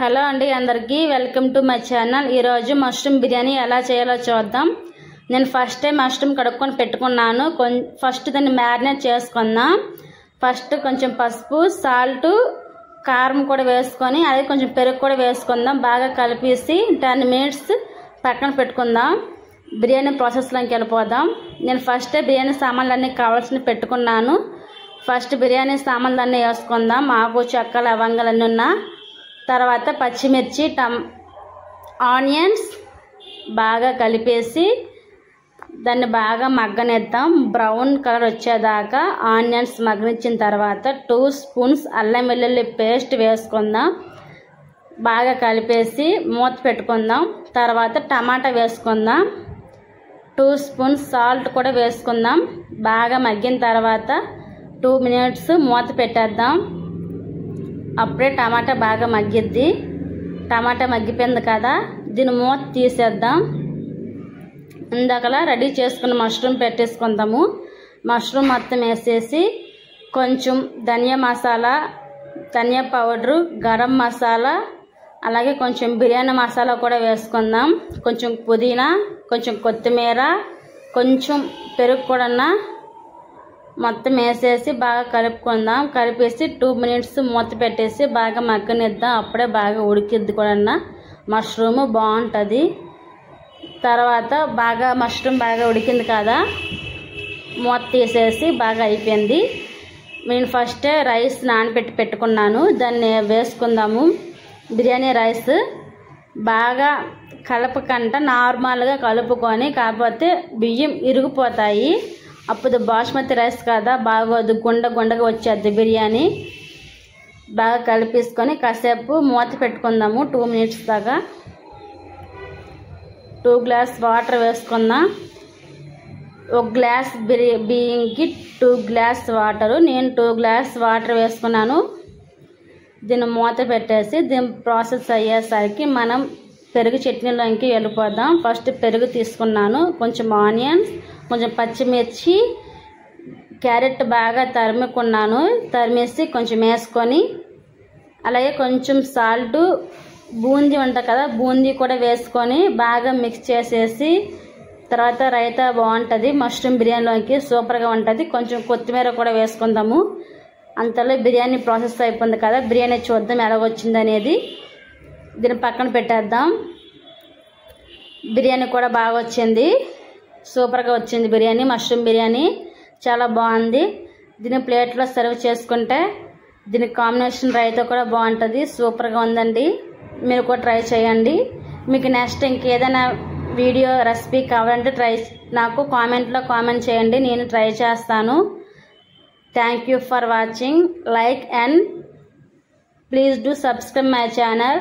Hello అండి అందరికీ welcome to my channel. ఈ రోజు మష్రూమ్ బిర్యానీ ఎలా చేయాలో చూద్దాం। నేను ఫస్ట్ టైం మష్రూమ్ కడుక్కొని పెట్టుకున్నాను। ఫస్ట్ దాన్ని మ్యారినేట్ చేసుకుందాం। ఫస్ట్ కొంచెం పసుపు సాల్ట్ కారం కూడా వేసుకొని అదే కొంచెం పెరుగు కూడా వేసుకుందాం। బాగా కలిపేసి 10 మినిట్స్ పక్కన పెట్టుకుందాం। బిర్యానీ ప్రాసెస్లోకి వెళ్ళిపోదాం। నేను ఫస్ట్ బిర్యానీ సామాన్లన్నీ కావాల్సినవి పెట్టుకున్నాను। ఫస్ట్ బిర్యానీ సామాన్లన్నీ వేసుకుందాం। ఆకు చెక్క లవంగాలన్నీ ఉన్నా తర్వాత పచ్చిమిర్చి ఆనియన్స్ బాగా కలిపేసి దాన్ని బాగా మగ్గనిద్దాం। బ్రౌన్ కలర్ వచ్చేదాకా ఆనియన్స్ మగ్గనిచ్చిన తర్వాత 2 స్పూన్స్ అల్లం వెల్లుల్లి పేస్ట్ వేసుకుందాం। బాగా కలిపేసి మూత పెట్టుకుందాం। తర్వాత టమాటా వేసుకుందాం। 2 స్పూన్స్ సాల్ట్ కూడా వేసుకుందాం। బాగా మగ్గిన తర్వాత 2 మినిట్స్ మూత పెట్టేద్దాం। అప్పుడే టమాటా బాగా మగ్గిద్ది। టమాటా మగ్గిపోయింది కదా, దీని మూత తీసేద్దాం। ఇందాకలా రెడీ చేసుకున్న మష్రూమ్ పెట్టేసుకుందాము। మష్రూమ్ మొత్తం వేసేసి కొంచెం ధనియా మసాలా, ధనియా పౌడరు, గరం మసాలా, అలాగే కొంచెం బిర్యానీ మసాలా కూడా వేసుకుందాం। కొంచెం పుదీనా, కొంచెం కొత్తిమీర, కొంచెం పెరుగు కూడా మొత్తం వేసేసి బాగా కలుపుకుందాం। కలిపేసి 2 మినిట్స్ మూత పెట్టేసి బాగా మగ్గనిద్దాం। అప్పుడే బాగా ఉడికిద్ది కూడా మష్రూమ్ బాగుంటుంది। తర్వాత మష్రూమ్ బాగా ఉడికింది కదా, మూత తీసేసి బాగా అయిపోయింది। నేను ఫస్ట్ రైస్ నానబెట్టి పెట్టుకున్నాను, దాన్ని వేసుకుందాము। బిర్యానీ రైస్ బాగా కలపకుండా నార్మల్గా కలుపుకొని, కాకపోతే బియ్యం ఇరిగిపోతాయి, అప్పుడు బాస్మతి రైస్ కదా బాగోదు, గుండగా వచ్చేది బిర్యానీ। బాగా కలిపేసుకొని కాసేపు మూత పెట్టుకుందాము 2 మినిట్స్ దాకా। 2 గ్లాస్ వాటర్ వేసుకుందాం। 1 గ్లాస్ బియ్యంకి 2 గ్లాస్ వాటరు, నేను 2 గ్లాస్ వాటర్ వేసుకున్నాను। దీన్ని మూత పెట్టేసి దీని ప్రాసెస్ అయ్యేసరికి మనం పెరుగు చట్నీలోకి వెళ్ళిపోదాం। ఫస్ట్ పెరుగు తీసుకున్నాను, కొంచెం ఆనియన్స్, కొంచెం పచ్చిమిర్చి, క్యారెట్ బాగా తరిమేసి కొంచెం వేసుకొని, అలాగే కొంచెం సాల్ట్, బూందీ ఉంటుంది కదా బూందీ కూడా వేసుకొని బాగా మిక్స్ చేసేసి, తర్వాత రైతా బాగుంటుంది మష్రూమ్ బిర్యానీలోకి, సూపర్గా ఉంటుంది। కొంచెం కొత్తిమీర కూడా వేసుకుందాము। అంతలో బిర్యానీ ప్రాసెస్ అయిపోయింది కదా, బిర్యానీ చూద్దాం ఎలాగొచ్చింది అనేది। దీన్ని పక్కన పెట్టేద్దాం। బిర్యానీ కూడా బాగా వచ్చింది, సూపర్గా వచ్చింది బిర్యానీ, మష్రూమ్ బిర్యానీ చాలా బాగుంది। దీన్ని ప్లేట్లో సర్వ్ చేసుకుంటే దీని కాంబినేషన్ రైతా కూడా బాగుంటుంది, సూపర్గా ఉందండి। మీరు కూడా ట్రై చేయండి। మీకు నెక్స్ట్ ఇంకేదైనా వీడియో రెసిపీ కావాలంటే నాకు కామెంట్ చేయండి, నేను ట్రై చేస్తాను। Thank you for watching, like and please do subscribe my channel.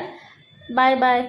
Bye bye.